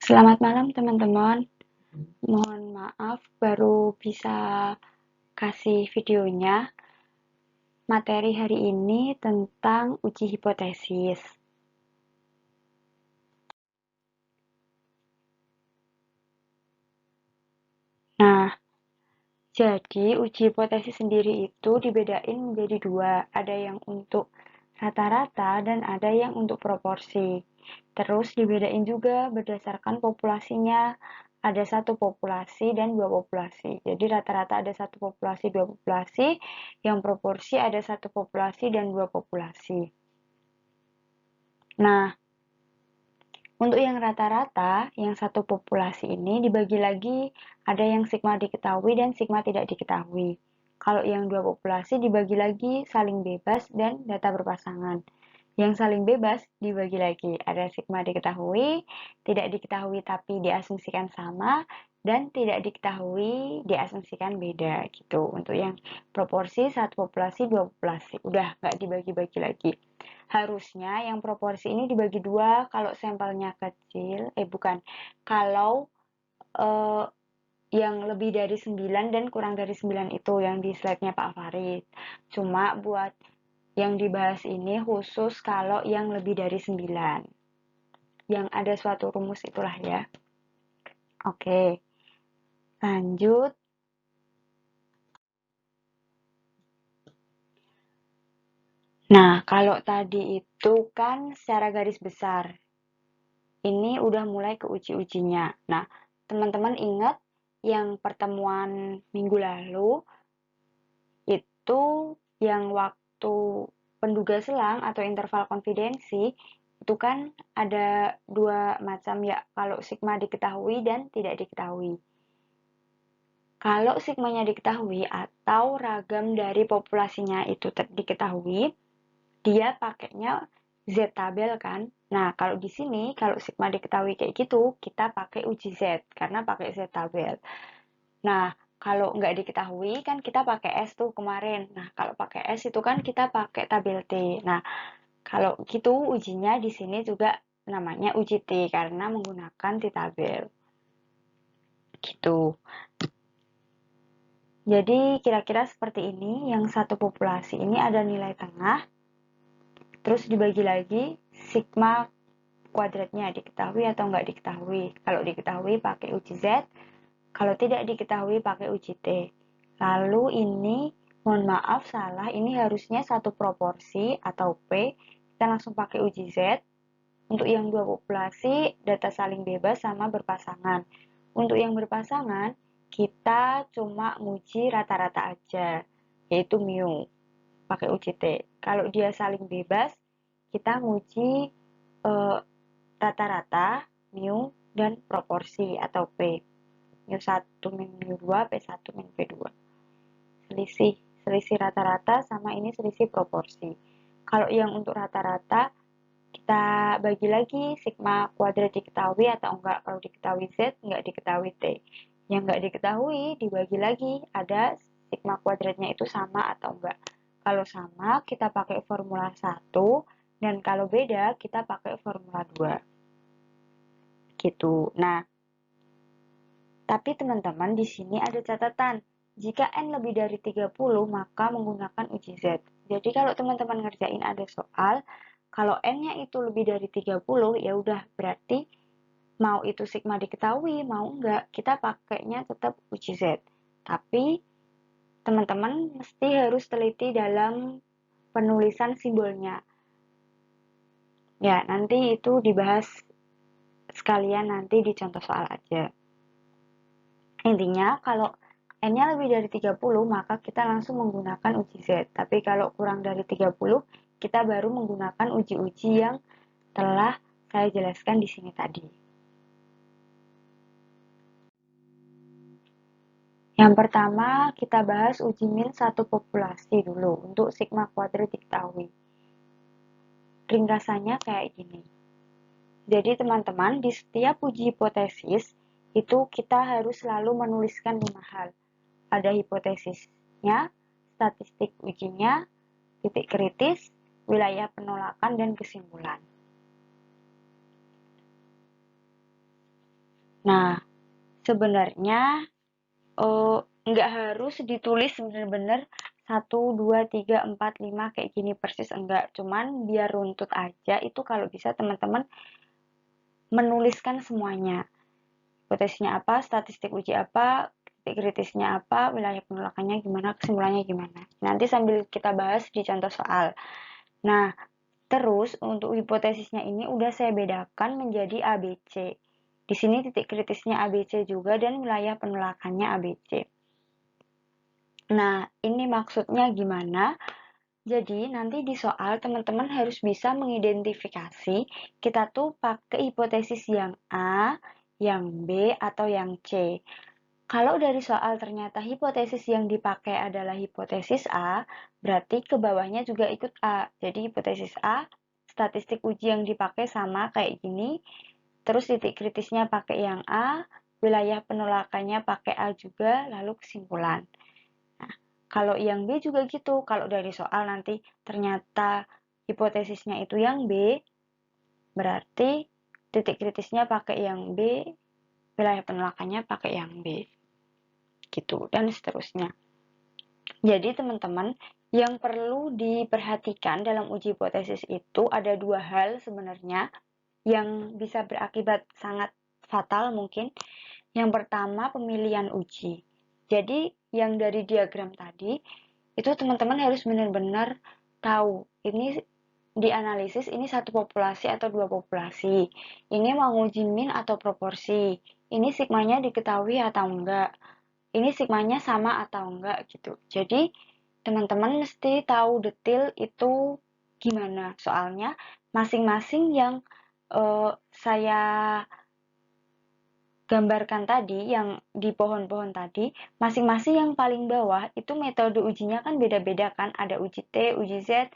Selamat malam teman-teman. Mohon maaf baru bisa kasih videonya. Materi hari ini tentang uji hipotesis. Nah, jadi uji hipotesis sendiri itu dibedain menjadi dua. Ada yang untuk rata-rata dan ada yang untuk proporsi. Terus dibedain juga berdasarkan populasinya. Ada satu populasi dan dua populasi. Jadi rata-rata ada satu populasi, dua populasi. Yang proporsi ada satu populasi dan dua populasi. Nah, untuk yang rata-rata, yang satu populasi ini dibagi lagi, ada yang sigma diketahui dan sigma tidak diketahui. Kalau yang dua populasi dibagi lagi saling bebas dan data berpasangan. Yang saling bebas dibagi lagi, ada sigma diketahui, tidak diketahui tapi diasumsikan sama, dan tidak diketahui diasumsikan beda gitu. Untuk yang proporsi satu populasi, dua populasi, udah nggak dibagi-bagi lagi. Harusnya yang proporsi ini dibagi dua kalau sampelnya kecil, bukan, kalau eh, yang lebih dari 9 dan kurang dari 9 itu yang di slide-nya Pak Farid. Cuma buat yang dibahas ini khusus kalau yang lebih dari 9. Yang ada suatu rumus itulah ya. Oke, lanjut. Nah, kalau tadi itu kan secara garis besar. Ini udah mulai ke uji-ujinya. Nah, teman-teman ingat yang pertemuan minggu lalu itu yang waktu penduga selang atau interval konfidensi itu kan ada dua macam ya, kalau sigma diketahui dan tidak diketahui. Kalau sigmanya diketahui atau ragam dari populasinya itu diketahui, dia pakainya Z-tabel kan. Nah, kalau di sini, kalau sigma diketahui kayak gitu, kita pakai uji Z, karena pakai Z-tabel. Nah, kalau nggak diketahui, kan kita pakai S tuh kemarin. Nah, kalau pakai S itu kan kita pakai tabel T. Nah, kalau gitu ujinya di sini juga namanya uji T, karena menggunakan T-tabel. Gitu. Jadi, kira-kira seperti ini. Yang satu populasi ini ada nilai tengah, terus dibagi lagi sigma kuadratnya diketahui atau nggak diketahui. Kalau diketahui pakai uji Z, kalau tidak diketahui pakai uji T. Lalu ini, mohon maaf salah, ini harusnya satu proporsi atau P, kita langsung pakai uji Z. Untuk yang dua populasi, data saling bebas sama berpasangan. Untuk yang berpasangan, kita cuma nguji rata-rata aja, yaitu mu, pakai uji T. Kalau dia saling bebas, kita nguji rata-rata, mu, dan proporsi atau P. Mu1 min mu2, P1 min P2. Selisih rata-rata sama ini selisih proporsi. Kalau yang untuk rata-rata, kita bagi lagi sigma kuadrat diketahui atau enggak. Kalau diketahui Z, enggak diketahui T. Yang enggak diketahui, dibagi lagi, ada sigma kuadratnya itu sama atau enggak. Kalau sama, kita pakai formula 1, dan kalau beda, kita pakai formula 2. Gitu. Nah, tapi teman-teman di sini ada catatan. Jika N lebih dari 30, maka menggunakan uji Z. Jadi kalau teman-teman ngerjain ada soal, kalau N-nya itu lebih dari 30, ya udah berarti mau itu sigma diketahui, mau enggak, kita pakainya tetap uji Z. Tapi teman-teman mesti harus teliti dalam penulisan simbolnya. Ya, nanti itu dibahas sekalian nanti di contoh soal aja. Intinya, kalau N-nya lebih dari 30, maka kita langsung menggunakan uji Z. Tapi kalau kurang dari 30, kita baru menggunakan uji-uji yang telah saya jelaskan di sini tadi. Yang pertama, kita bahas uji min satu populasi dulu untuk sigma kuadrat diketahui. Ringkasannya kayak gini. Jadi teman-teman, di setiap uji hipotesis, itu kita harus selalu menuliskan 5 hal. Ada hipotesisnya, statistik ujinya, titik kritis, wilayah penolakan, dan kesimpulan. Nah, sebenarnya nggak harus ditulis bener-bener 1, 2, 3, 4, 5 kayak gini persis, enggak. Cuman biar runtut aja, itu kalau bisa teman-teman menuliskan semuanya. Hipotesisnya apa, statistik uji apa, titik kritisnya apa, wilayah penolakannya gimana, kesimpulannya gimana. Nanti sambil kita bahas di contoh soal. Nah, terus untuk hipotesisnya ini udah saya bedakan menjadi ABC. Di sini titik kritisnya ABC juga dan wilayah penolakannya ABC. Nah, ini maksudnya gimana? Jadi, nanti di soal teman-teman harus bisa mengidentifikasi kita tuh pakai hipotesis yang A, yang B, atau yang C. Kalau dari soal ternyata hipotesis yang dipakai adalah hipotesis A, berarti ke bawahnya juga ikut A. Jadi hipotesis A, statistik uji yang dipakai sama kayak gini, terus titik kritisnya pakai yang A, wilayah penolakannya pakai A juga, lalu kesimpulan. Nah, kalau yang B juga gitu, kalau dari soal nanti ternyata hipotesisnya itu yang B, berarti titik kritisnya pakai yang B, wilayah penolakannya pakai yang B. Gitu, dan seterusnya. Jadi teman-teman, yang perlu diperhatikan dalam uji hipotesis itu ada dua hal sebenarnya yang bisa berakibat sangat fatal mungkin. Yang pertama, pemilihan uji. Jadi, yang dari diagram tadi, itu teman-teman harus benar-benar tahu, ini dianalisis ini satu populasi atau dua populasi. Ini mau nguji min atau proporsi. Ini sigmanya diketahui atau enggak. Ini sigmanya sama atau enggak gitu. Jadi, teman-teman mesti tahu detail itu gimana. Soalnya, masing-masing yang saya gambarkan tadi, yang di pohon-pohon tadi, masing-masing yang paling bawah itu metode ujinya kan beda-beda kan. Ada uji T, uji Z,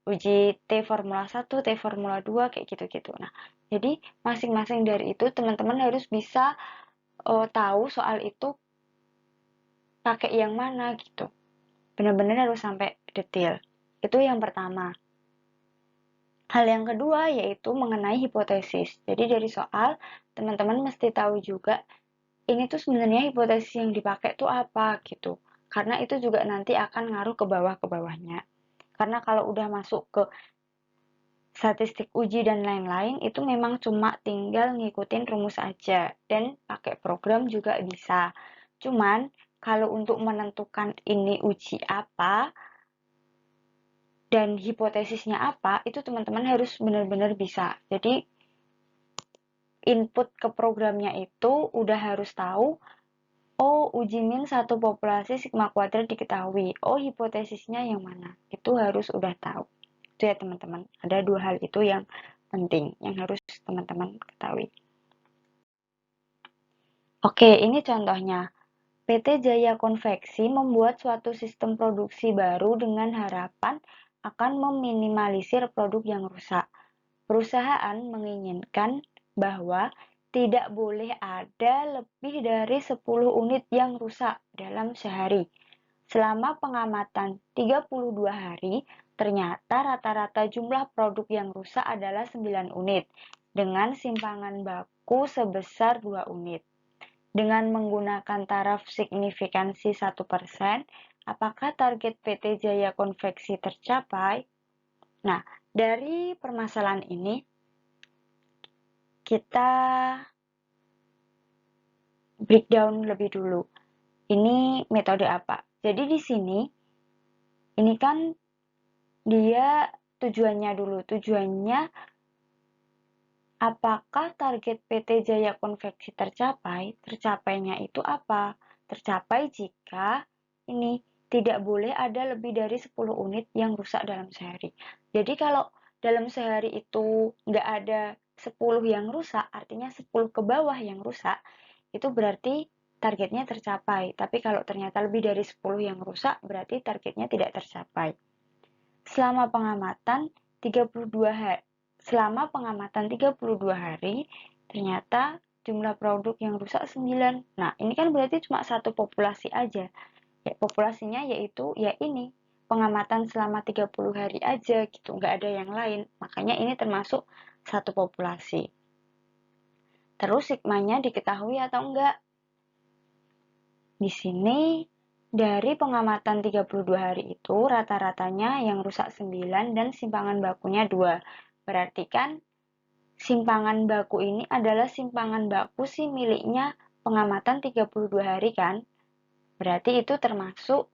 uji T Formula 1, T Formula 2, kayak gitu-gitu. Nah, jadi masing-masing dari itu teman-teman harus bisa tahu soal itu pakai yang mana gitu. Benar-benar harus sampai detail. Itu yang pertama. Hal yang kedua yaitu mengenai hipotesis. Jadi dari soal, teman-teman mesti tahu juga ini tuh sebenarnya hipotesis yang dipakai tuh apa gitu. Karena itu juga nanti akan ngaruh ke bawah-bawahnya. Karena kalau udah masuk ke statistik uji dan lain-lain, itu memang cuma tinggal ngikutin rumus aja. Dan pakai program juga bisa. Cuman, kalau untuk menentukan ini uji apa, dan hipotesisnya apa, itu teman-teman harus benar-benar bisa. Jadi, input ke programnya itu udah harus tahu, oh uji min satu populasi sigma kuadrat diketahui, oh hipotesisnya yang mana, itu harus udah tahu. Itu ya teman-teman, ada dua hal itu yang penting, yang harus teman-teman ketahui. Oke, ini contohnya. PT Jaya Konveksi membuat suatu sistem produksi baru dengan harapan akan meminimalisir produk yang rusak. Perusahaan menginginkan bahwa tidak boleh ada lebih dari 10 unit yang rusak dalam sehari. Selama pengamatan 32 hari, ternyata rata-rata jumlah produk yang rusak adalah 9 unit, dengan simpangan baku sebesar 2 unit. Dengan menggunakan taraf signifikansi 1%, apakah target PT Jaya Konveksi tercapai? Nah, dari permasalahan ini, kita breakdown lebih dulu. Ini metode apa? Jadi di sini, ini kan dia tujuannya dulu. Tujuannya, apakah target PT Jaya Konveksi tercapai? Tercapainya itu apa? Tercapai jika ini tidak boleh ada lebih dari 10 unit yang rusak dalam sehari. Jadi kalau dalam sehari itu nggak ada 10 yang rusak, artinya 10 ke bawah yang rusak, itu berarti targetnya tercapai. Tapi kalau ternyata lebih dari 10 yang rusak, berarti targetnya tidak tercapai. Selama pengamatan 32 hari, selama pengamatan 32 hari, ternyata jumlah produk yang rusak 9. Nah, ini kan berarti cuma satu populasi aja. Ya, populasinya yaitu ya ini, pengamatan selama 30 hari aja gitu, nggak ada yang lain. Makanya ini termasuk satu populasi. Terus sigmanya diketahui atau enggak? Di sini dari pengamatan 32 hari itu rata-ratanya yang rusak 9 dan simpangan bakunya 2. Berarti kan simpangan baku ini adalah simpangan baku si miliknya pengamatan 32 hari kan? Berarti itu termasuk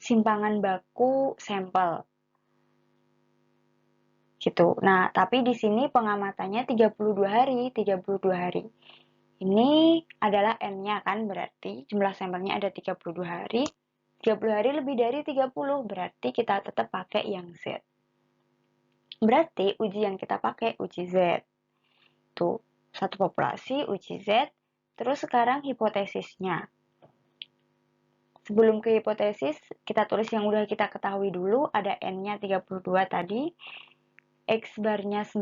simpangan baku sampel. Gitu. Nah, tapi di sini pengamatannya 32 hari, 32 hari. Ini adalah N-nya kan, berarti jumlah sampelnya ada 32 hari. 30 hari lebih dari 30, berarti kita tetap pakai yang Z. Berarti uji yang kita pakai uji Z. Tuh, satu populasi uji Z. Terus sekarang hipotesisnya. Sebelum ke hipotesis, kita tulis yang udah kita ketahui dulu. Ada N-nya 32 tadi. X barnya 9,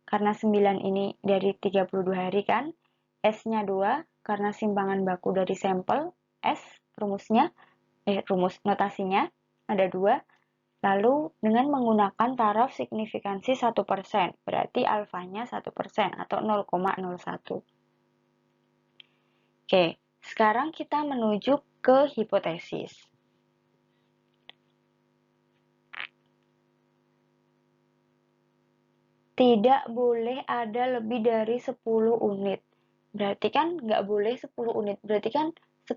karena 9 ini dari 32 hari kan. S-nya 2, karena simpangan baku dari sampel. S, rumus notasinya ada 2. Lalu dengan menggunakan taraf signifikansi 1%, berarti alfanya 1% atau 0,01. Oke, sekarang kita menuju ke hipotesis. Tidak boleh ada lebih dari 10 unit. Berarti kan nggak boleh 10 unit. Berarti kan 10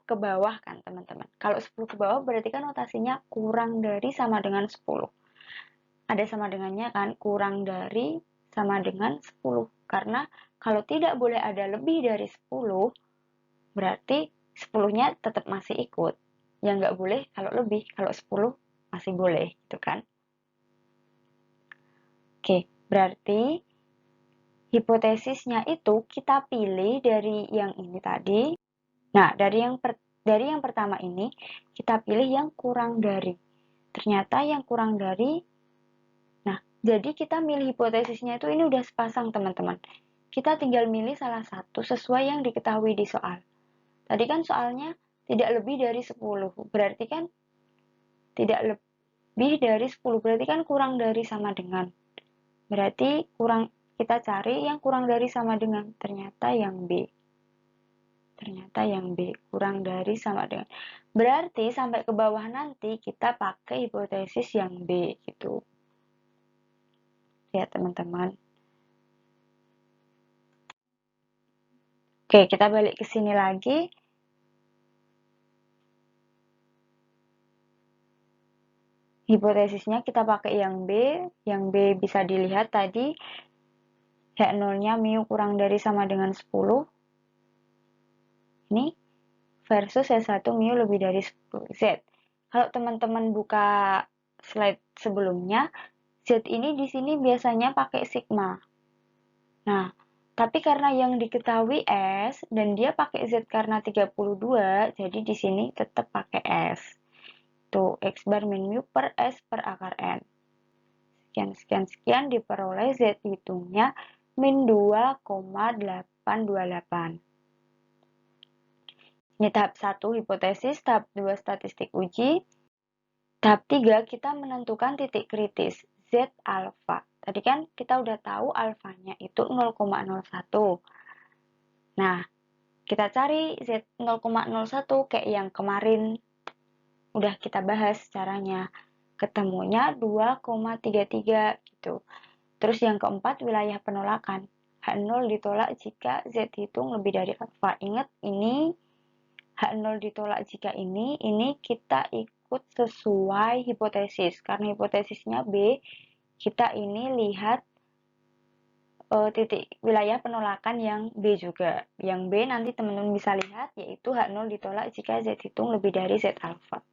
ke bawah kan teman-teman. Kalau 10 ke bawah berarti kan notasinya kurang dari sama dengan 10. Ada sama dengannya kan, kurang dari sama dengan 10. Karena kalau tidak boleh ada lebih dari 10, berarti 10-nya tetap masih ikut. Yang nggak boleh kalau lebih, kalau 10 masih boleh gitu kan. Oke, berarti hipotesisnya itu kita pilih dari yang ini tadi. Nah, dari yang pertama ini kita pilih yang kurang dari. Ternyata yang kurang dari. Nah, jadi kita milih hipotesisnya itu ini udah sepasang teman-teman. Kita tinggal milih salah satu sesuai yang diketahui di soal. Tadi kan soalnya tidak lebih dari 10. Berarti kan tidak lebih dari 10. Berarti kan kurang dari sama dengan. Berarti kita cari yang kurang dari sama dengan. Ternyata yang B. Kurang dari sama dengan. Berarti sampai ke bawah nanti kita pakai hipotesis yang B gitu. Ya teman-teman. Oke, kita balik ke sini lagi. Hipotesisnya kita pakai yang B. Yang B bisa dilihat tadi H0-nya mu kurang dari sama dengan 10. Ini versus S1 mu lebih dari 10 Z. Kalau teman-teman buka slide sebelumnya, Z ini di sini biasanya pakai sigma. Nah, tapi karena yang diketahui S dan dia pakai Z karena 32, jadi di sini tetap pakai S. Tuh, X bar min mu per S per akar N. Sekian diperoleh Z hitungnya min 2,828. Ini tahap 1 hipotesis, tahap 2 statistik uji. Tahap 3 kita menentukan titik kritis Z alfa. Tadi kan kita udah tahu alfanya itu 0,01. Nah, kita cari Z 0,01 kayak yang kemarin udah kita bahas caranya. Ketemunya 2,33 gitu. Terus yang keempat wilayah penolakan. H0 ditolak jika Z hitung lebih dari alfa. Ingat ini H0 ditolak jika ini kita ikut sesuai hipotesis. Karena hipotesisnya B, kita ini lihat titik wilayah penolakan yang B juga. Yang B nanti teman-teman bisa lihat yaitu H0 ditolak jika Z hitung lebih dari Z alfa.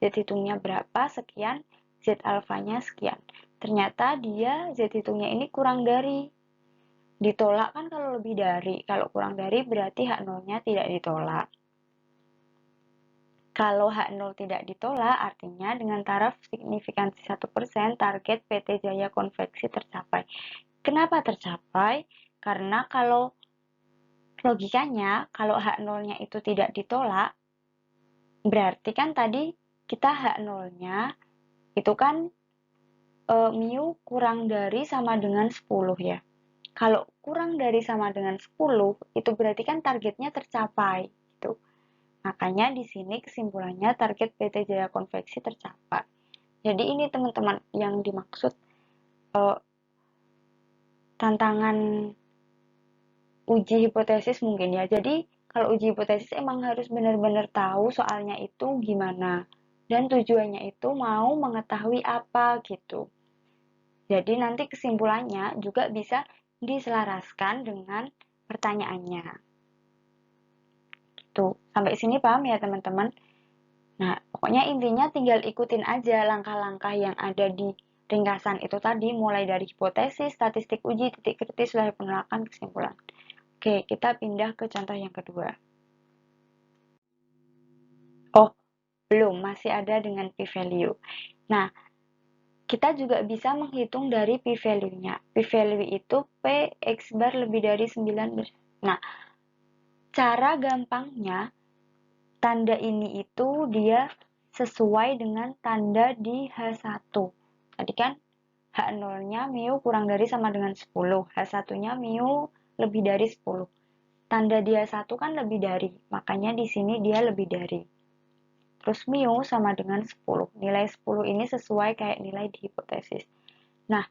Z hitungnya berapa, sekian, Z alfanya sekian. Ternyata dia Z hitungnya ini kurang dari. Ditolak kan kalau lebih dari, kalau kurang dari berarti H0-nya tidak ditolak. Kalau H0 tidak ditolak, artinya dengan taraf signifikansi 1%, target PT Jaya Konveksi tercapai. Kenapa tercapai? Karena kalau logikanya, kalau H0-nya itu tidak ditolak, berarti kan tadi kita H0-nya itu kan mu kurang dari sama dengan 10 ya. Kalau kurang dari sama dengan 10, itu berarti kan targetnya tercapai. Gitu. Makanya di sini kesimpulannya target PT Jaya Konveksi tercapai. Jadi ini teman-teman yang dimaksud tantangan uji hipotesis mungkin ya. Jadi kalau uji hipotesis emang harus benar-benar tahu soalnya itu gimana. Dan tujuannya itu mau mengetahui apa gitu. Jadi nanti kesimpulannya juga bisa diselaraskan dengan pertanyaannya. Tuh, sampai sini paham ya teman-teman? Nah, pokoknya intinya tinggal ikutin aja langkah-langkah yang ada di ringkasan itu tadi, mulai dari hipotesis, statistik uji, titik kritis, wilayah penolakan, kesimpulan. Oke, kita pindah ke contoh yang kedua. Oh, belum, masih ada dengan p-value. Nah, kita juga bisa menghitung dari p-value-nya. P-value itu P X bar lebih dari 9. Nah, cara gampangnya, tanda ini itu dia sesuai dengan tanda di H1. Tadi kan H0-nya mu kurang dari sama dengan 10, H1-nya mu lebih dari 10. Tanda dia 1 kan lebih dari, makanya di sini dia lebih dari. Terus mu sama dengan 10. Nilai 10 ini sesuai kayak nilai di hipotesis. Nah,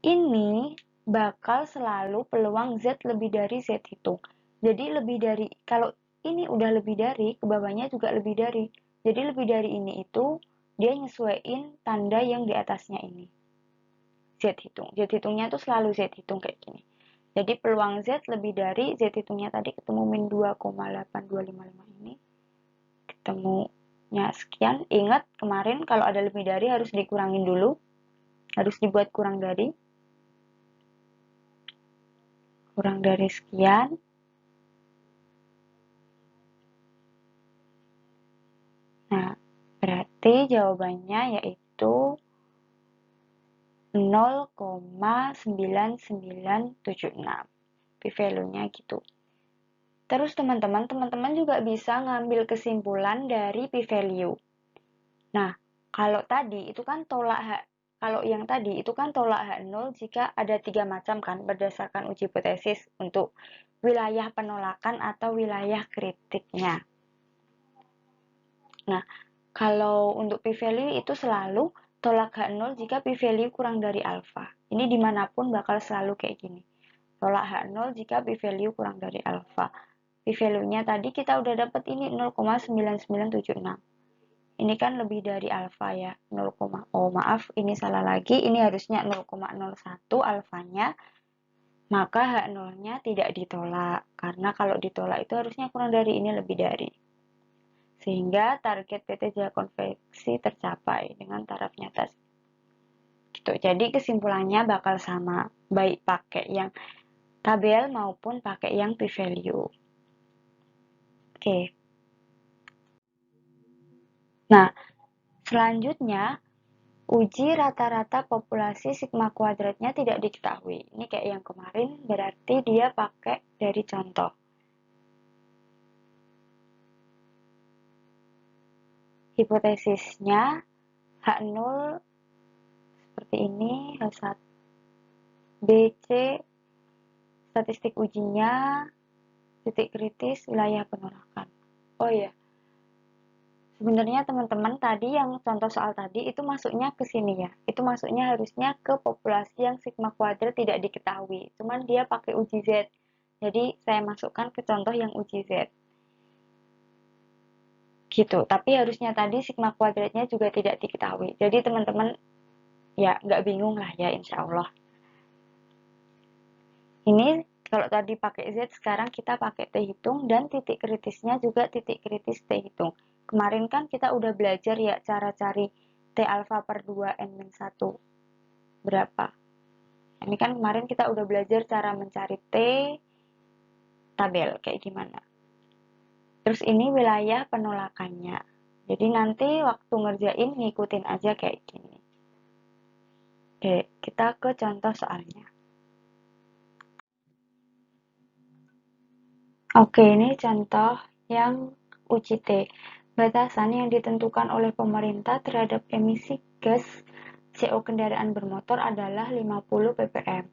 ini bakal selalu peluang Z lebih dari Z hitung. Jadi lebih dari, kalau ini udah lebih dari, ke bawahnya juga lebih dari. Jadi lebih dari ini itu, dia nyesuaiin tanda yang di atasnya ini. Z hitung. Z hitungnya tuh selalu Z hitung kayak gini. Jadi peluang Z lebih dari Z hitungnya tadi ketemu min 2,8255 ini. Ketemunya sekian. Ingat kemarin kalau ada lebih dari harus dikurangin dulu. Harus dibuat kurang dari. Kurang dari sekian. Nah, berarti jawabannya yaitu 0,9976. P-value-nya gitu. Terus teman-teman juga bisa ngambil kesimpulan dari p-value. Nah, kalau tadi itu kan kalau yang tadi itu kan tolak H0 jika ada 3 macam kan berdasarkan uji hipotesis untuk wilayah penolakan atau wilayah kritiknya. Nah, kalau untuk p-value itu selalu tolak H0 jika p-value kurang dari alfa. Ini dimanapun bakal selalu kayak gini. Tolak H0 jika p-value kurang dari alfa. P-value-nya tadi kita udah dapat ini 0,9976. Ini kan lebih dari alfa ya. 0, oh maaf, ini salah lagi. Ini harusnya 0,01 alfanya. Maka H0-nya tidak ditolak. Karena kalau ditolak itu harusnya kurang dari ini lebih dari. Sehingga target PT Jaya Konveksi tercapai dengan taraf nyata. Gitu. Jadi kesimpulannya bakal sama. Baik pakai yang tabel maupun pakai yang p-value. Oke. Nah, selanjutnya, uji rata-rata populasi sigma kuadratnya tidak diketahui. Ini kayak yang kemarin, berarti dia pakai dari contoh. Hipotesisnya H0 seperti ini, H1, BC, statistik ujinya, titik kritis, wilayah penolakan. Oh iya, sebenarnya teman-teman tadi yang contoh soal tadi itu masuknya ke sini ya. Itu masuknya harusnya ke populasi yang sigma kuadrat tidak diketahui. Cuman dia pakai uji Z. Jadi saya masukkan ke contoh yang uji Z. Gitu. Tapi harusnya tadi sigma kuadratnya juga tidak diketahui. Jadi teman-teman ya nggak bingung lah ya insya Allah. Ini kalau tadi pakai Z, sekarang kita pakai T hitung dan titik kritisnya juga titik kritis T hitung. Kemarin kan kita udah belajar ya cara cari T alfa per 2 N-1 berapa. Ini kan kemarin kita udah belajar cara mencari T tabel kayak gimana. Terus ini wilayah penolakannya. Jadi nanti waktu ngerjain ngikutin aja kayak gini. Oke, kita ke contoh soalnya. Oke, ini contoh yang UCT. Batasan yang ditentukan oleh pemerintah terhadap emisi gas CO kendaraan bermotor adalah 50 ppm.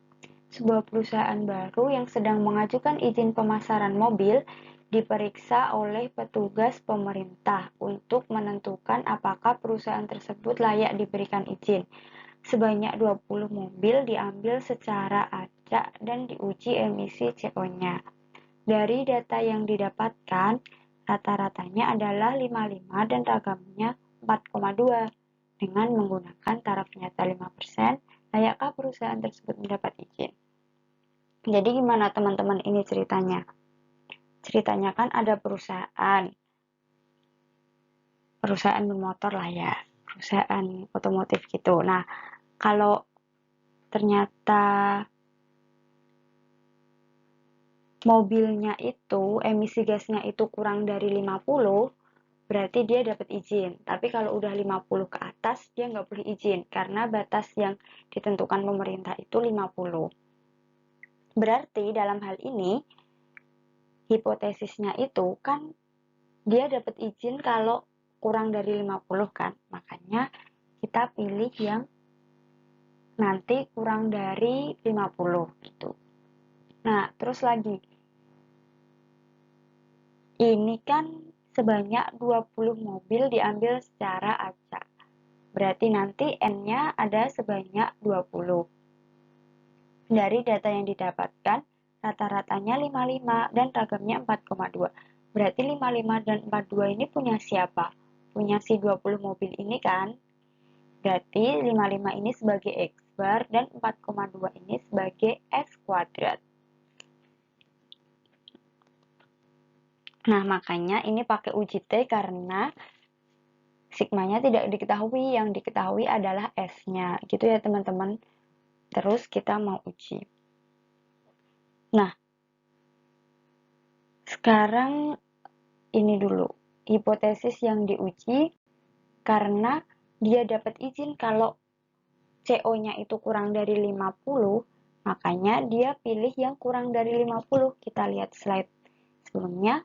sebuah perusahaan baru yang sedang mengajukan izin pemasaran mobil diperiksa oleh petugas pemerintah untuk menentukan apakah perusahaan tersebut layak diberikan izin. Sebanyak 20 mobil diambil secara acak dan diuji emisi CO-nya. Dari data yang didapatkan, rata-ratanya adalah 55 dan ragamnya 4,2. Dengan menggunakan taraf nyata 5%, layakkah perusahaan tersebut mendapat izin? Jadi gimana teman-teman ini ceritanya? Ceritanya kan ada perusahaan bermotor lah ya, perusahaan otomotif gitu. Nah, kalau ternyata mobilnya itu, emisi gasnya itu kurang dari 50, berarti dia dapat izin. Tapi kalau udah 50 ke atas, dia nggak boleh izin, karena batas yang ditentukan pemerintah itu 50. Berarti dalam hal ini, hipotesisnya itu kan dia dapat izin kalau kurang dari 50 kan. Makanya kita pilih yang nanti kurang dari 50 gitu. Nah, terus lagi. Ini kan sebanyak 20 mobil diambil secara acak. Berarti nanti N-nya ada sebanyak 20. Dari data yang didapatkan, rata-ratanya 55 dan ragamnya 4,2. Berarti 55 dan 42 ini punya siapa? Punya si 20 mobil ini kan? Berarti 55 ini sebagai X bar dan 4,2 ini sebagai X kuadrat. Nah, makanya ini pakai uji T karena sigmanya tidak diketahui, yang diketahui adalah S-nya. Gitu ya teman-teman. Terus kita mau uji. Nah, sekarang ini dulu. Hipotesis yang diuji karena dia dapat izin kalau CO-nya itu kurang dari 50, makanya dia pilih yang kurang dari 50. Kita lihat slide sebelumnya.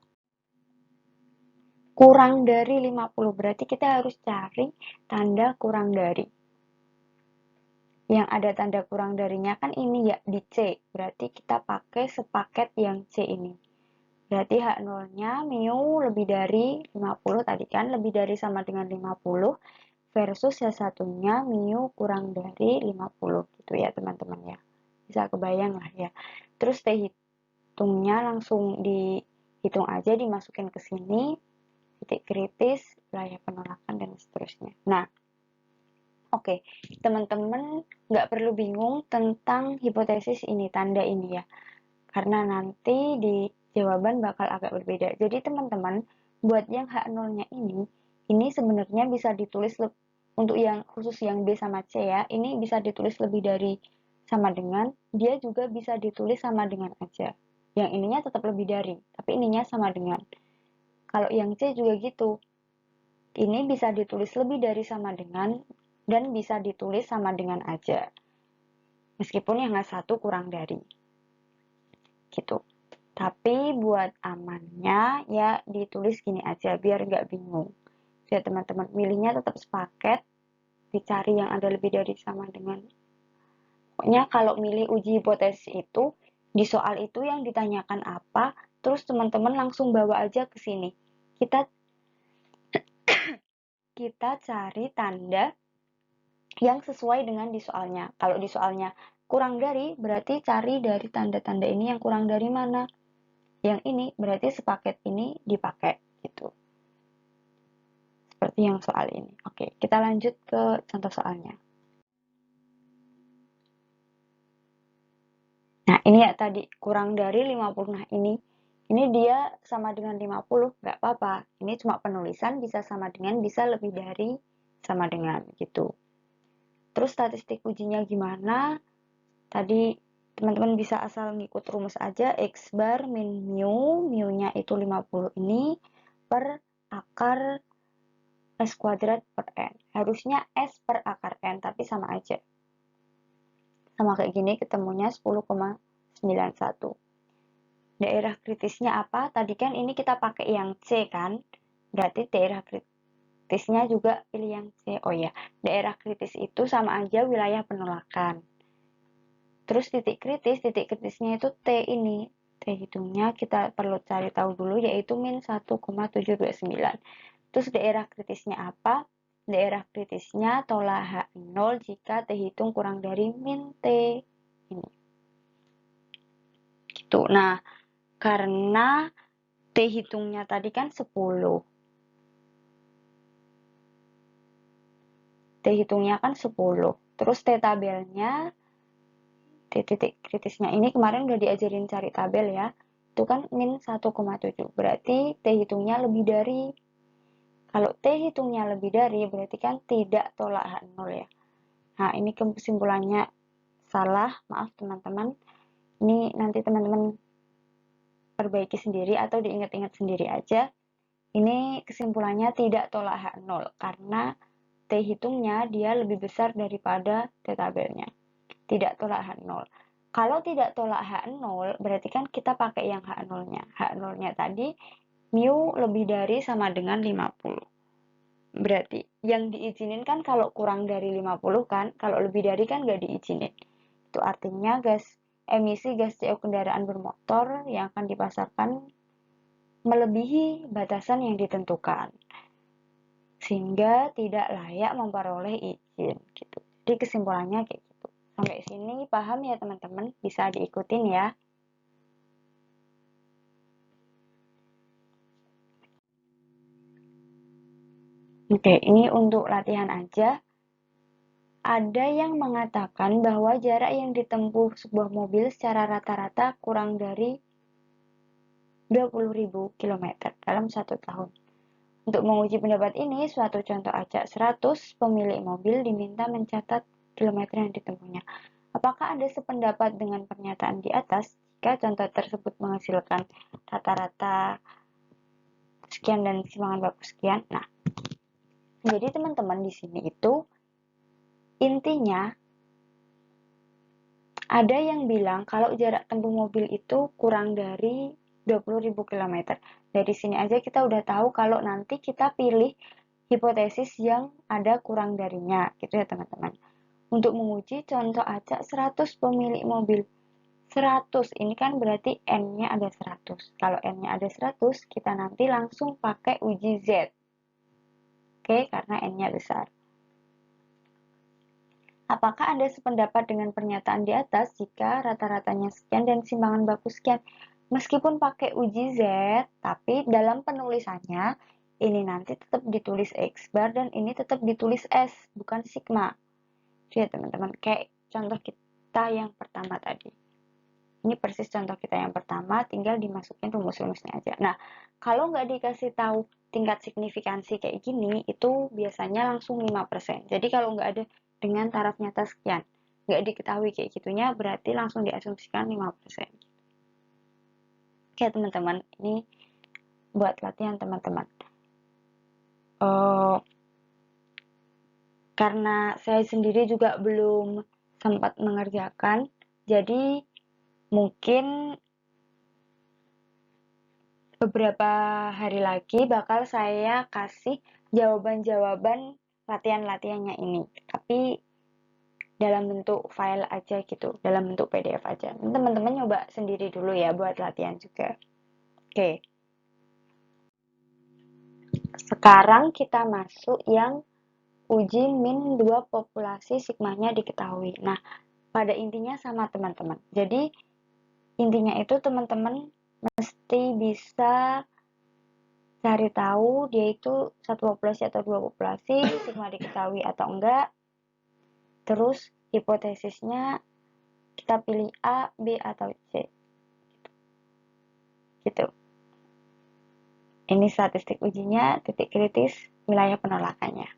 Kurang dari 50, berarti kita harus cari tanda kurang dari. Yang ada tanda kurang darinya kan ini ya, di C. Berarti kita pakai sepaket yang C ini. Berarti H0-nya mu lebih dari 50 tadi kan, lebih dari sama dengan 50, versus H1-nya mu kurang dari 50 gitu ya teman-teman ya. Bisa kebayang lah ya. Terus T hitungnya langsung dihitung aja, dimasukin ke sini, titik kritis, wilayah penolakan, dan seterusnya. Nah, oke, teman-teman nggak perlu bingung tentang hipotesis ini, tanda ini ya. Karena nanti di jawaban bakal agak berbeda. Jadi teman-teman, buat yang H0-nya ini sebenarnya bisa ditulis untuk yang khusus yang B sama C ya, ini bisa ditulis lebih dari sama dengan, dia juga bisa ditulis sama dengan aja. Yang ininya tetap lebih dari, tapi ininya sama dengan. Kalau yang C juga gitu. Ini bisa ditulis lebih dari sama dengan, dan bisa ditulis sama dengan aja. Meskipun yang satu kurang dari. Gitu. Tapi buat amannya ya ditulis gini aja biar nggak bingung. Ya teman-teman, milihnya tetap sepaket, dicari yang ada lebih dari sama dengan. Pokoknya kalau milih uji hipotesis itu, di soal itu yang ditanyakan apa, terus teman-teman langsung bawa aja ke sini. Kita cari tanda yang sesuai dengan di soalnya. Kalau di soalnya kurang dari, berarti cari dari tanda-tanda ini yang kurang dari mana. Yang ini berarti sepaket ini dipakai gitu. Seperti yang soal ini. Oke, kita lanjut ke contoh soalnya. Nah, ini ya tadi kurang dari 50. Nah, ini dia sama dengan 50, nggak apa-apa. Ini cuma penulisan, bisa sama dengan, bisa lebih dari sama dengan gitu. Terus statistik ujinya gimana? Tadi teman-teman bisa asal ngikut rumus aja, X bar min mu-nya itu 50 ini per akar S kuadrat per N. Harusnya S per akar N, tapi sama aja. Sama kayak gini ketemunya 10,91. Daerah kritisnya apa? Tadi kan ini kita pakai yang C kan? Berarti daerah kritisnya juga pilih yang C. Oh ya, daerah kritis itu sama aja wilayah penolakan. Terus titik kritisnya itu T ini. T hitungnya kita perlu cari tahu dulu, yaitu min 1,729. Terus daerah kritisnya apa? Daerah kritisnya tolak H0 jika T hitung kurang dari min T. Ini. Gitu. Nah, karena T hitungnya tadi kan 10. T hitungnya kan 10. Terus T tabelnya, T titik kritisnya ini kemarin udah diajarin cari tabel ya. Itu kan min 1,7. Berarti T hitungnya lebih dari. Kalau T hitungnya lebih dari, berarti kan tidak tolak H0 ya. Nah, ini kesimpulannya salah. Maaf teman-teman. Ini nanti teman-teman perbaiki sendiri atau diingat-ingat sendiri aja. Ini kesimpulannya tidak tolak H0 karena T hitungnya dia lebih besar daripada T tabelnya. Tidak tolak H0. Kalau tidak tolak H0, berarti kan kita pakai yang H0-nya. H0-nya tadi mu lebih dari sama dengan 50. Berarti yang diizinin kan kalau kurang dari 50 kan, kalau lebih dari kan nggak diizinin. Itu artinya emisi gas CO kendaraan bermotor yang akan dipasarkan melebihi batasan yang ditentukan, sehingga tidak layak memperoleh izin. Gitu. Jadi kesimpulannya kayak gitu. Sampai sini paham ya teman-teman? Bisa diikutin ya. Oke, ini untuk latihan aja. Ada yang mengatakan bahwa jarak yang ditempuh sebuah mobil secara rata-rata kurang dari 20.000 km dalam 1 tahun. Untuk menguji pendapat ini, suatu contoh acak 100, pemilik mobil diminta mencatat kilometer yang ditempuhnya. Apakah Anda sependapat dengan pernyataan di atas jika contoh tersebut menghasilkan rata-rata sekian dan simpangan baku sekian? Nah, jadi teman-teman di sini itu intinya ada yang bilang kalau jarak tempuh mobil itu kurang dari 20.000 km. Dari sini aja kita udah tahu kalau nanti kita pilih hipotesis yang ada kurang darinya, gitu ya teman-teman. Untuk menguji contoh acak 100 pemilik mobil. 100 ini kan berarti N-nya ada 100. Kalau N-nya ada 100, kita nanti langsung pakai uji Z. Oke, karena N-nya besar. Apakah Anda sependapat dengan pernyataan di atas jika rata-ratanya sekian dan simpangan baku sekian? Meskipun pakai uji Z, tapi dalam penulisannya ini nanti tetap ditulis X bar dan ini tetap ditulis S, bukan sigma. Ya teman-teman, kayak contoh kita yang pertama tadi. Ini persis contoh kita yang pertama, tinggal dimasukin rumus-rumusnya aja. Nah, kalau nggak dikasih tahu tingkat signifikansi kayak gini, itu biasanya langsung 5%. Jadi kalau nggak ada dengan taraf nyata sekian, nggak diketahui kayak gitunya, berarti langsung diasumsikan 5%. Oke teman-teman, ini buat latihan teman-teman. Karena saya sendiri juga belum sempat mengerjakan, jadi mungkin beberapa hari lagi bakal saya kasih jawaban-jawaban latihan-latihannya ini. Tapi dalam bentuk file aja gitu, dalam bentuk PDF aja. Teman-teman nyoba sendiri dulu ya buat latihan juga. Oke. Sekarang kita masuk yang uji min 2 populasi sigmanya diketahui. Nah, pada intinya sama teman-teman. Jadi, intinya itu teman-teman mesti bisa cari tahu dia itu satu populasi atau dua populasi, sigma diketahui atau enggak. Terus hipotesisnya kita pilih A, B, atau C. Gitu. Ini statistik ujinya, titik kritis, wilayah penolakannya.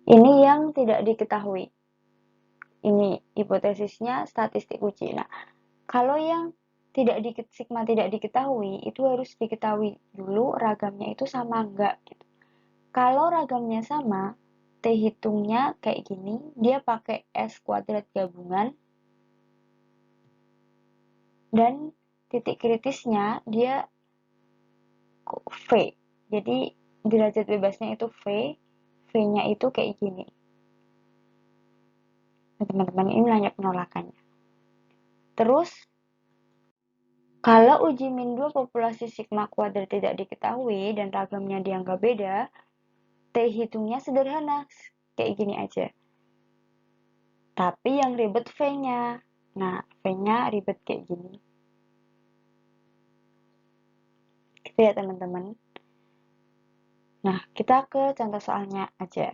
Ini yang tidak diketahui. Ini hipotesisnya statistik uji. Nah, kalau yang sigma tidak diketahui, itu harus diketahui dulu ragamnya itu sama enggak gitu. Kalau ragamnya sama, T hitungnya kayak gini, dia pakai S kuadrat gabungan, dan titik kritisnya dia V. Jadi derajat bebasnya itu V, V-nya itu kayak gini. Nah, teman-teman, ini nilai penolakannya. Terus, kalau uji min 2 populasi sigma kuadrat tidak diketahui dan ragamnya dianggap beda, T hitungnya sederhana, kayak gini aja. Tapi yang ribet V-nya. Nah, V-nya ribet kayak gini. Gitu ya, teman-teman. Nah, kita ke contoh soalnya aja.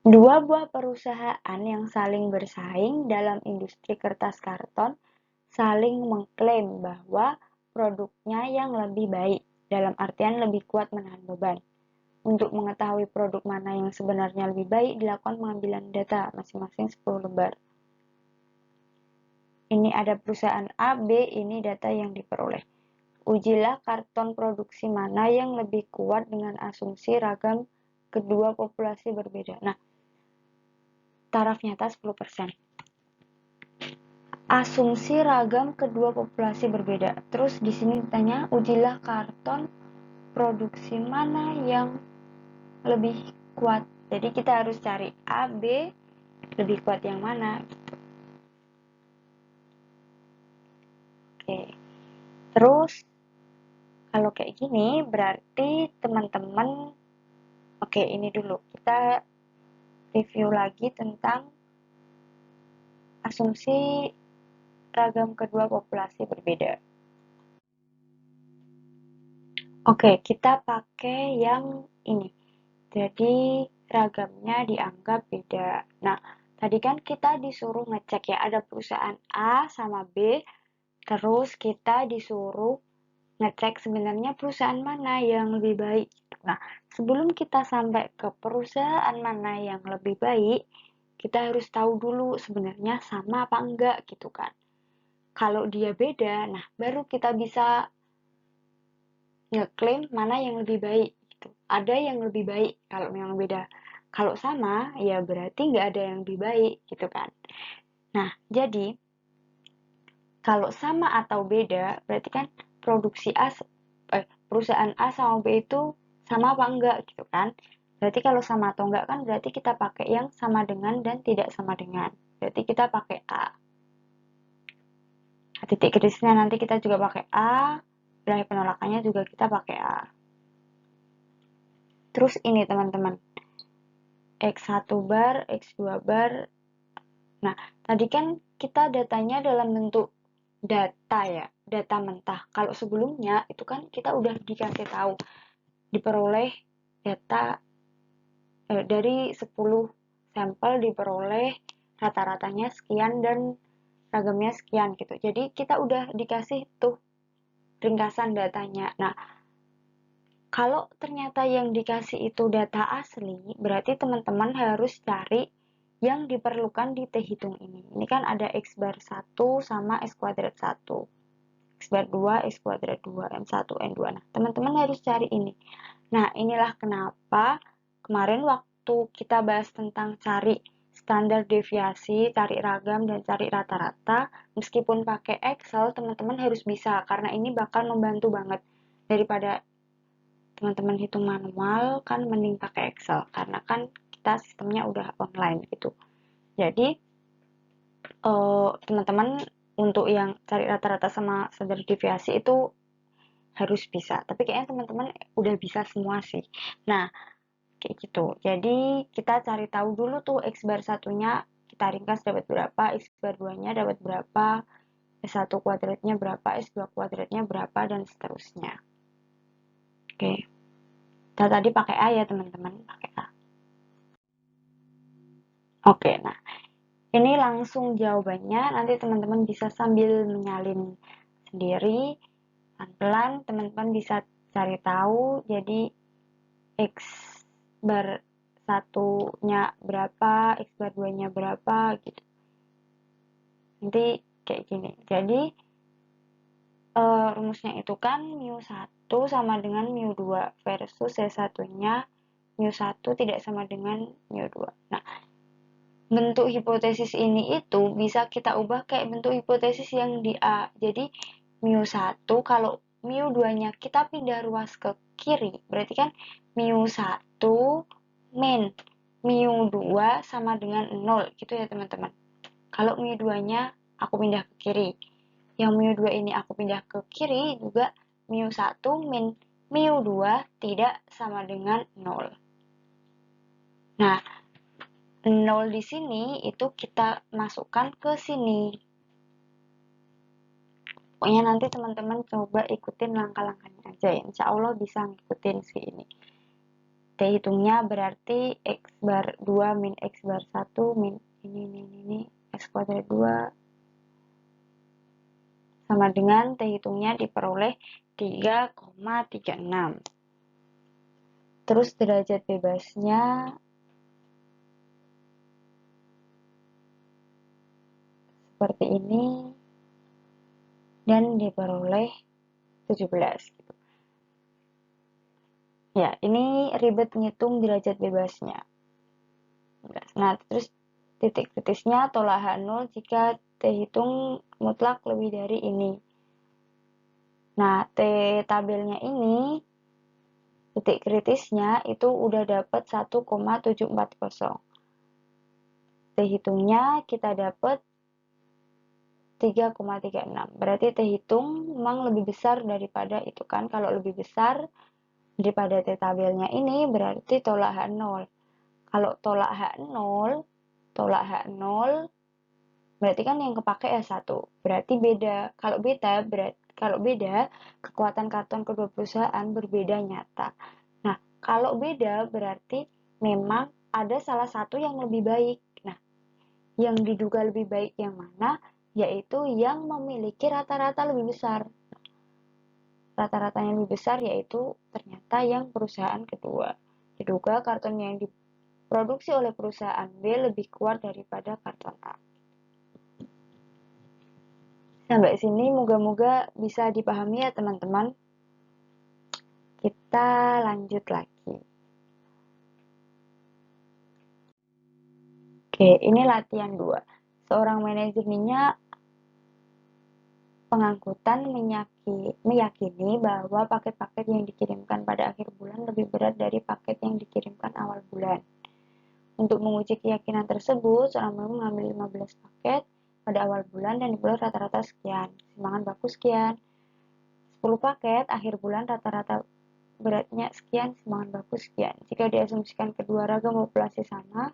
Dua buah perusahaan yang saling bersaing dalam industri kertas karton saling mengklaim bahwa produknya yang lebih baik, dalam artian lebih kuat menahan beban. Untuk mengetahui produk mana yang sebenarnya lebih baik, dilakukan pengambilan data masing-masing 10 lembar. Ini ada perusahaan A, B, ini data yang diperoleh. Ujilah karton produksi mana yang lebih kuat dengan asumsi ragam kedua populasi berbeda. Nah, taraf nyata 10%. Asumsi ragam kedua populasi berbeda. Terus di sini ditanya, ujilah karton produksi mana yang lebih kuat. Jadi kita harus cari A, B, lebih kuat yang mana. Oke. Terus kalau kayak gini berarti teman-teman, oke, ini dulu kita review lagi tentang asumsi ragam kedua populasi berbeda. Oke, kita pakai yang ini. Jadi ragamnya dianggap beda. Nah, tadi kan kita disuruh ngecek ya, ada perusahaan A sama B, terus kita disuruh ngecek sebenarnya perusahaan mana yang lebih baik. Nah, sebelum kita sampai ke perusahaan mana yang lebih baik, kita harus tahu dulu sebenarnya sama apa enggak gitu kan. Kalau dia beda, nah baru kita bisa ngeklaim mana yang lebih baik gitu. Ada yang lebih baik kalau memang beda. Kalau sama, ya berarti nggak ada yang lebih baik gitu kan. Nah, jadi kalau sama atau beda, berarti kan perusahaan A sama B itu sama apa enggak gitu kan. Berarti kalau sama atau enggak kan berarti kita pakai yang sama dengan dan tidak sama dengan. Berarti kita pakai A. Titik kritisnya nanti kita juga pakai A, nilai penolakannya juga kita pakai A. Terus ini teman-teman, X1 bar, X2 bar. Nah, tadi kan kita datanya dalam bentuk data ya, data mentah. Kalau sebelumnya itu kan kita udah dikasih tahu, diperoleh data dari 10 sampel diperoleh rata-ratanya sekian dan ragamnya sekian gitu. Jadi kita udah dikasih tuh ringkasan datanya. Nah, kalau ternyata yang dikasih itu data asli, berarti teman-teman harus cari yang diperlukan di T hitung ini. Ini kan ada X bar 1 sama X kuadrat 1. X bar 2, X kuadrat 2, M1, N2. Nah, teman-teman harus cari ini. Nah, inilah kenapa kemarin waktu kita bahas tentang cari standar deviasi, cari ragam, dan cari rata-rata, meskipun pakai Excel, teman-teman harus bisa, karena ini bakal membantu banget. Daripada teman-teman hitung manual, kan mending pakai Excel, karena kan kita sistemnya udah online gitu. Jadi, teman-teman untuk yang cari rata-rata sama standar deviasi itu harus bisa. Tapi kayaknya teman-teman udah bisa semua sih. Nah, kayak gitu. Jadi kita cari tahu dulu tuh X bar satunya kita ringkas dapat berapa, X bar 2-nya dapat berapa, S1 kuadratnya berapa, S2 kuadratnya berapa, dan seterusnya. Oke. Kita tadi pakai A ya teman-teman, pakai A. Oke, nah ini langsung jawabannya. Nanti teman-teman bisa sambil menyalin sendiri, pelan-pelan teman-teman bisa cari tahu. Jadi X bar satunya berapa, X bar 2-nya berapa gitu. Nanti kayak gini. Jadi rumusnya itu kan mu 1 sama dengan mu 2 versus C1-nya mu 1 tidak sama dengan mu 2. Nah, bentuk hipotesis ini itu bisa kita ubah kayak bentuk hipotesis yang di A. Jadi mu 1 kalau mu2-nya kita pindah ruas ke kiri, berarti kan mu1 min mu2 sama dengan 0, gitu ya teman-teman. Kalau mu2-nya aku pindah ke kiri, yang mu2 ini aku pindah ke kiri juga, mu1 min mu2 tidak sama dengan 0. Nah, 0 di sini itu kita masukkan ke sini. Pokoknya nanti teman-teman coba ikutin langkah-langkahnya aja ya. Insya Allah bisa ngikutin sih ini. T hitungnya berarti X bar 2 min X bar 1 min ini X kuadrat 2 sama dengan T hitungnya diperoleh 3,36. Terus derajat bebasnya seperti ini dan diperoleh 17. Ya, ini ribet ngitung derajat bebasnya. Nah, terus titik kritisnya tolak H0 jika T hitung mutlak lebih dari ini. Nah, T tabelnya ini, titik kritisnya itu udah dapat 1,740. T hitungnya kita dapat 3,36. Berarti T hitung memang lebih besar daripada itu kan. Kalau lebih besar daripada T tabelnya ini berarti tolak H0. Kalau tolak H0 berarti kan yang kepake S1. Berarti beda. Kalau beda, kekuatan karton kedua perusahaan berbeda nyata. Nah, kalau beda berarti memang ada salah satu yang lebih baik. Nah, yang diduga lebih baik yang mana? Yaitu yang memiliki rata-rata lebih besar. Rata-ratanya lebih besar yaitu ternyata yang perusahaan kedua. Diduga karton yang diproduksi oleh perusahaan B lebih kuat daripada karton A. Sampai sini moga-moga bisa dipahami ya teman-teman. Kita lanjut lagi. Oke, ini latihan 2. Seorang manajer minyak pengangkutan meyakini bahwa paket-paket yang dikirimkan pada akhir bulan lebih berat dari paket yang dikirimkan awal bulan. Untuk menguji keyakinan tersebut, seorang mengambil 15 paket pada awal bulan dan diperoleh rata-rata sekian. Simbangan baku sekian. 10 paket akhir bulan rata-rata beratnya sekian, simbangan baku sekian. Jika diasumsikan kedua ragam populasi sama.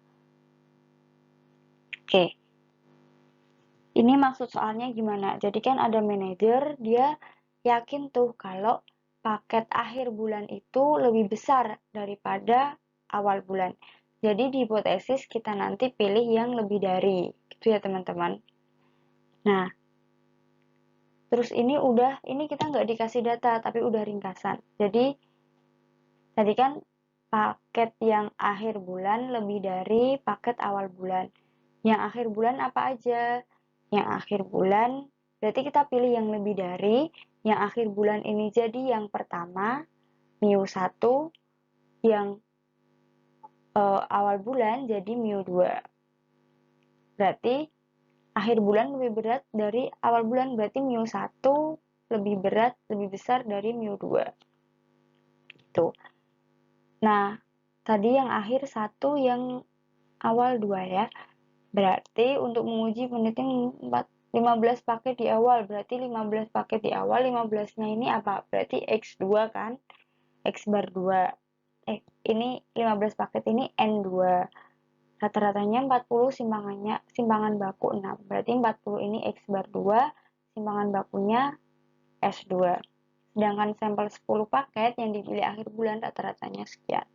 Oke. Ini maksud soalnya gimana? Jadi kan ada manajer, dia yakin tuh kalau paket akhir bulan itu lebih besar daripada awal bulan. Jadi di hipotesis kita nanti pilih yang lebih dari, gitu ya teman-teman. Nah, terus ini kita nggak dikasih data, tapi udah ringkasan. Jadi, tadi kan paket yang akhir bulan lebih dari paket awal bulan. Yang akhir bulan apa aja? Yang akhir bulan, berarti kita pilih yang lebih dari, yang akhir bulan ini jadi yang pertama, mu1, yang awal bulan jadi mu2. Berarti akhir bulan lebih berat dari awal bulan, berarti mu1 lebih berat, lebih besar dari mu2. Gitu. Nah, tadi yang akhir 1, yang awal 2 ya. Berarti untuk menguji penelitian 15 paket di awal, berarti 15 paket di awal, 15-nya ini apa? Berarti X2 kan? X bar 2. Ini 15 paket ini N2. Rata-ratanya 40, simbangan baku 6. Berarti 40 ini X bar 2, simbangan bakunya S2. Sedangkan sampel 10 paket yang dipilih akhir bulan rata-ratanya sekian.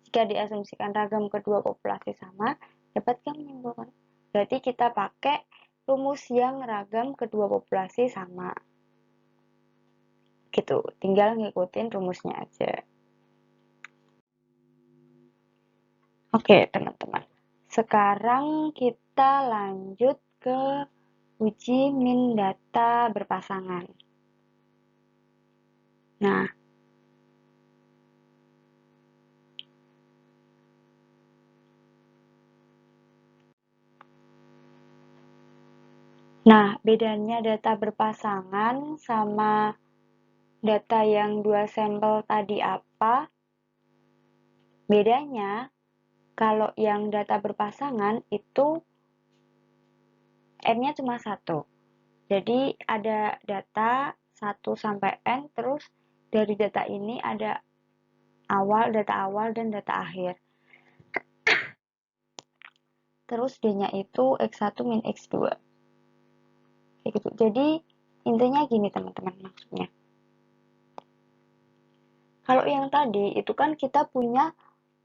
Jika diasumsikan ragam kedua populasi sama, dapatkah menyimpulkan? Berarti kita pakai rumus yang ragam kedua populasi sama. Gitu, tinggal ngikutin rumusnya aja. Oke, teman-teman. Sekarang kita lanjut ke uji min data berpasangan. Nah, bedanya data berpasangan sama data yang 2 sampel tadi apa? Bedanya, kalau yang data berpasangan itu N-nya cuma 1. Jadi ada data 1 sampai N, terus dari data ini ada data awal dan data akhir. Terus D-nya itu X1 min X2. Kayak gitu. Jadi intinya gini teman-teman maksudnya. Kalau yang tadi itu kan kita punya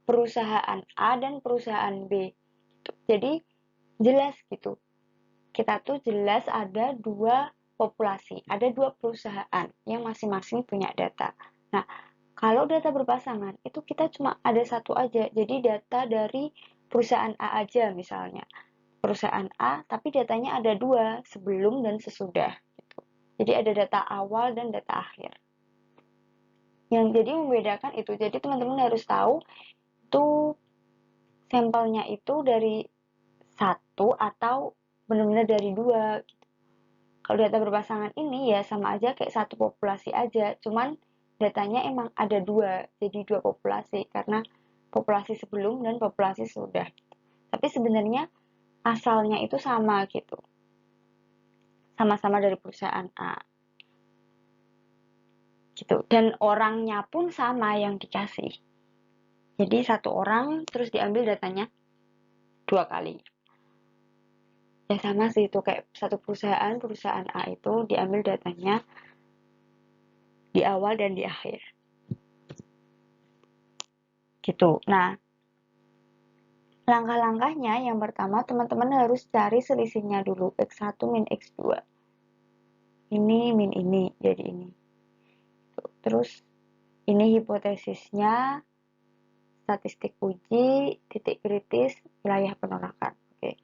perusahaan A dan perusahaan B. Jadi jelas gitu. Kita tuh jelas ada 2 populasi, ada 2 perusahaan yang masing-masing punya data. Nah, kalau data berpasangan itu kita cuma ada satu aja. Jadi data dari perusahaan A aja misalnya. Perusahaan A tapi datanya ada 2, sebelum dan sesudah gitu. Jadi ada data awal dan data akhir. Yang jadi membedakan itu. Jadi teman-teman harus tahu itu sampelnya itu dari 1 atau benar-benar dari 2 gitu. Kalau data berpasangan ini ya sama aja kayak satu populasi aja, cuman datanya emang ada 2, jadi 2 populasi karena populasi sebelum dan populasi sudah. Tapi sebenarnya asalnya itu sama gitu. Sama-sama dari perusahaan A. Gitu. Dan orangnya pun sama yang dikasih. Jadi satu orang terus diambil datanya 2 kali. Ya sama sih itu kayak satu perusahaan A itu diambil datanya di awal dan di akhir. Gitu. Nah, langkah-langkahnya yang pertama teman-teman harus cari selisihnya dulu. X1 min X2. Ini min ini jadi ini. Terus ini hipotesisnya, statistik uji, titik kritis, wilayah penolakan. Oke.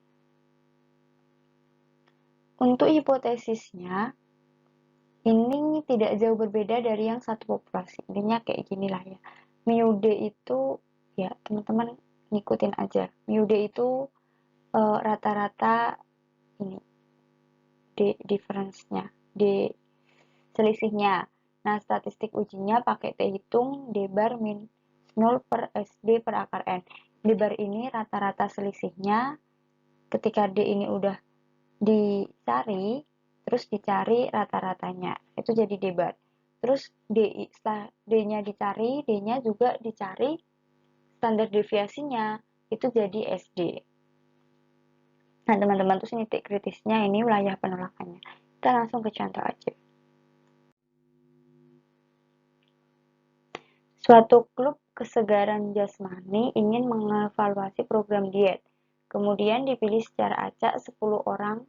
Untuk hipotesisnya, ini tidak jauh berbeda dari yang satu populasi. Intinya kayak gini lah ya. Mu D itu, ya teman-teman ngikutin aja. Mu D itu rata-rata ini, D difference-nya, D selisihnya. Nah, statistik ujinya pakai T hitung D bar min 0 per SD per akar N. D bar ini rata-rata selisihnya. Ketika D ini udah dicari, terus dicari rata-ratanya. Itu jadi D bar. Terus setelah D-nya dicari, D-nya juga dicari standar deviasinya. Itu jadi SD. Nah, teman-teman, terus ini titik kritisnya, ini wilayah penolakannya. Kita langsung ke contoh aja. Suatu klub kesegaran jasmani ingin mengevaluasi program diet. Kemudian dipilih secara acak 10 orang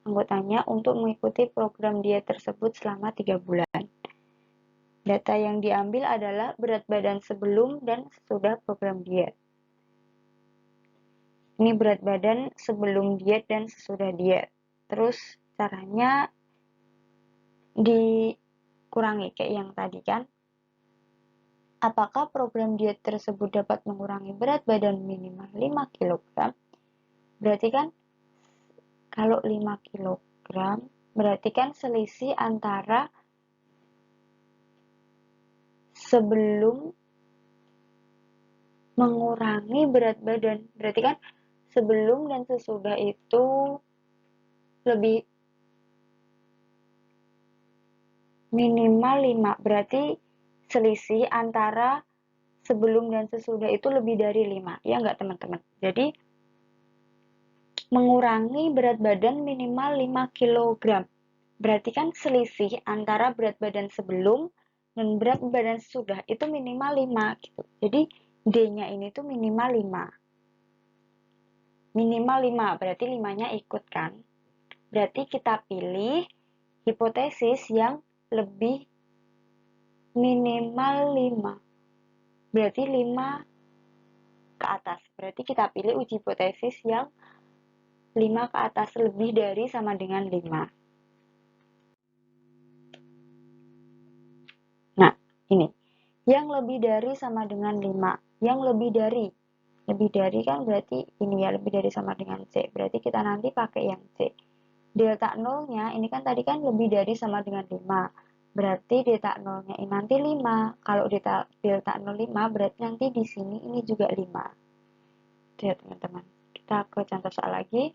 anggotanya untuk mengikuti program diet tersebut selama 3 bulan. Data yang diambil adalah berat badan sebelum dan sesudah program diet. Ini berat badan sebelum diet dan sesudah diet. Terus caranya dikurangi kayak yang tadi kan. Apakah program diet tersebut dapat mengurangi berat badan minimal 5 kg? Berarti kan kalau 5 kg berarti kan selisih antara sebelum mengurangi berat badan. Berarti kan sebelum dan sesudah itu lebih minimal 5. Berarti selisih antara sebelum dan sesudah itu lebih dari 5. Ya enggak teman-teman? Jadi mengurangi berat badan minimal 5 kg. Berarti kan selisih antara berat badan sebelum dan berat badan sesudah itu minimal 5 gitu. Jadi D-nya ini tuh minimal 5. Minimal 5, berarti 5-nya ikut kan. Berarti kita pilih hipotesis yang lebih minimal 5. Berarti 5 ke atas. Berarti kita pilih uji hipotesis yang 5 ke atas, lebih dari sama dengan 5. Nah, ini. Yang lebih dari sama dengan 5. Yang lebih dari kan berarti ini ya, lebih dari sama dengan C. Berarti kita nanti pakai yang C. Delta nolnya ini kan tadi kan lebih dari sama dengan 5. berarti delta nolnya ini nanti 5. Kalau delta 05 berarti nanti di sini ini juga 5. Itu ya teman-teman. Kita ke contoh soal lagi.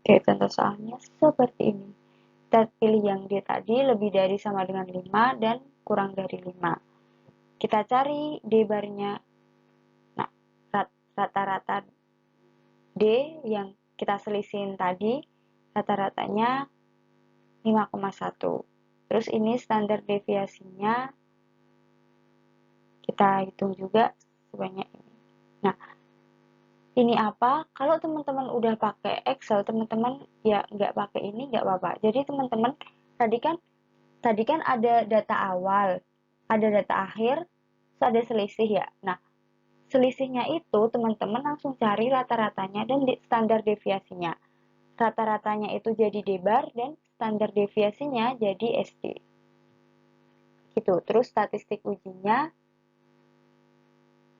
Oke, contoh soalnya seperti ini. Kita pilih yang D tadi lebih dari sama dengan 5 dan kurang dari 5. Kita cari D barnya. Nah, rata-rata D yang kita selisihin tadi, rata-ratanya 5,1. Terus ini standar deviasinya kita hitung juga sebanyak ini. Nah, ini apa? Kalau teman-teman udah pakai Excel, teman-teman ya nggak pakai ini nggak apa-apa. Jadi teman-teman tadi kan ada data awal, ada data akhir, terus ada selisih ya. Nah, selisihnya itu teman-teman langsung cari rata-ratanya dan standar deviasinya. Rata-ratanya itu jadi D bar dan standar deviasinya jadi SD. Gitu. Terus statistik ujinya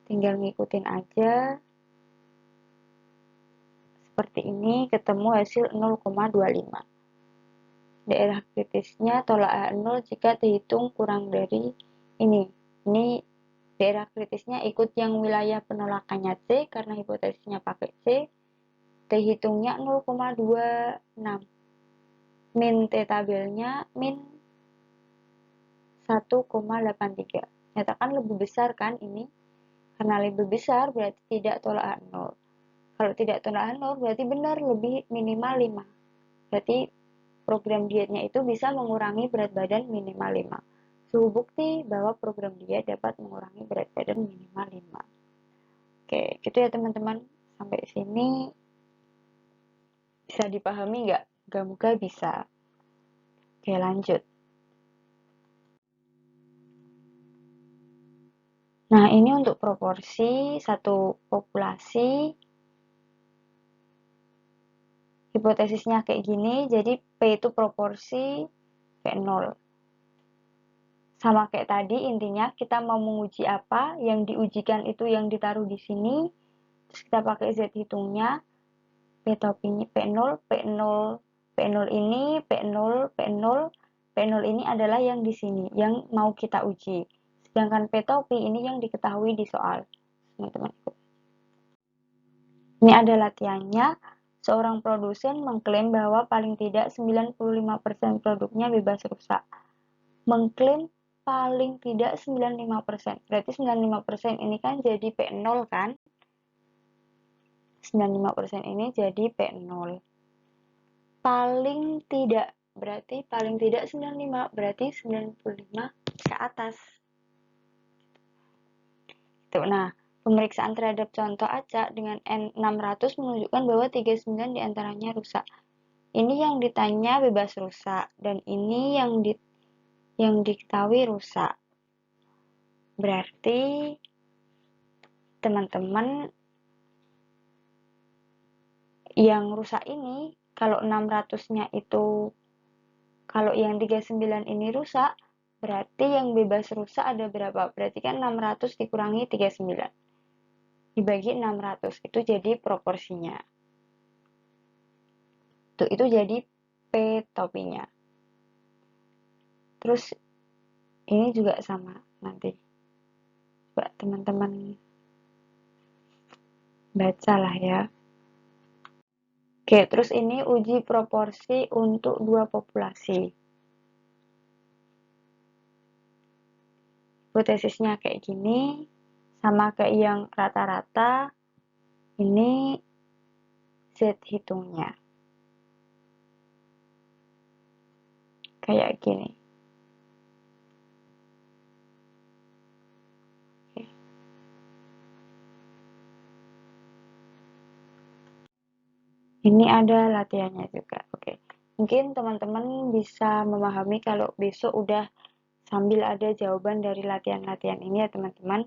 tinggal ngikutin aja. Seperti ini ketemu hasil 0,25. Daerah kritisnya tolak A0 jika dihitung kurang dari ini. Ini daerah kritisnya ikut yang wilayah penolakannya C karena hipotesisnya pakai C. Dihitungnya 0,26. Min T tabelnya min 1,83. Nyatakan lebih besar kan ini? Karena lebih besar berarti tidak tolak A0. Kalau tidak tolak A0 berarti benar lebih minimal 5. Berarti program dietnya itu bisa mengurangi berat badan minimal 5. Suhu bukti bahwa program diet dapat mengurangi berat badan minimal 5. Oke, gitu ya teman-teman. Sampai sini bisa dipahami nggak? Moga-moga bisa. Oke, lanjut. Nah, ini untuk proporsi satu populasi. Hipotesisnya kayak gini, jadi P itu proporsi kayak 0. Sama kayak tadi, intinya kita mau menguji apa, yang diujikan itu yang ditaruh di sini, terus kita pakai Z hitungnya, P topinya P0, P0, P0 ini, P0, P0, P0 ini adalah yang di sini, yang mau kita uji. Sedangkan P topi ini yang diketahui di soal. Teman-teman ikut. Ini ada latihannya. Seorang produsen mengklaim bahwa paling tidak 95% produknya bebas rusak. Mengklaim paling tidak 95%. Berarti 95% ini kan jadi P0 kan? 95% ini jadi P0. Paling tidak, berarti paling tidak 95, berarti 95 ke atas. Nah, pemeriksaan terhadap contoh acak dengan N600 menunjukkan bahwa 39 diantaranya rusak. Ini yang ditanya bebas rusak, dan ini yang diketahui rusak. Berarti teman-teman yang rusak ini, kalau 600-nya itu, kalau yang 39 ini rusak, berarti yang bebas rusak ada berapa? Berarti kan 600 dikurangi 39. Dibagi 600, itu jadi proporsinya. Tuh, itu jadi P topinya. Terus ini juga sama nanti. Coba teman-teman bacalah ya. Oke, terus ini uji proporsi untuk dua populasi. Hipotesisnya kayak gini, sama kayak yang rata-rata, ini Z hitungnya. Kayak gini. Oke. Ini ada latihannya juga. Oke. Mungkin teman-teman bisa memahami kalau besok udah sambil ada jawaban dari latihan-latihan ini ya teman-teman.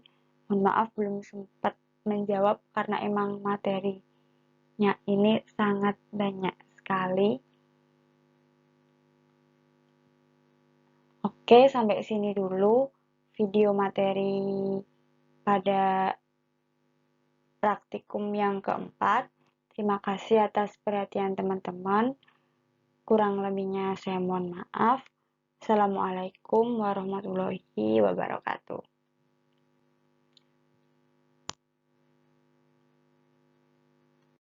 Mohon maaf belum sempat menjawab karena emang materinya ini sangat banyak sekali. Oke, sampai sini dulu video materi pada praktikum yang keempat. Terima kasih atas perhatian teman-teman. Kurang lebihnya saya mohon maaf. Assalamualaikum warahmatullahi wabarakatuh.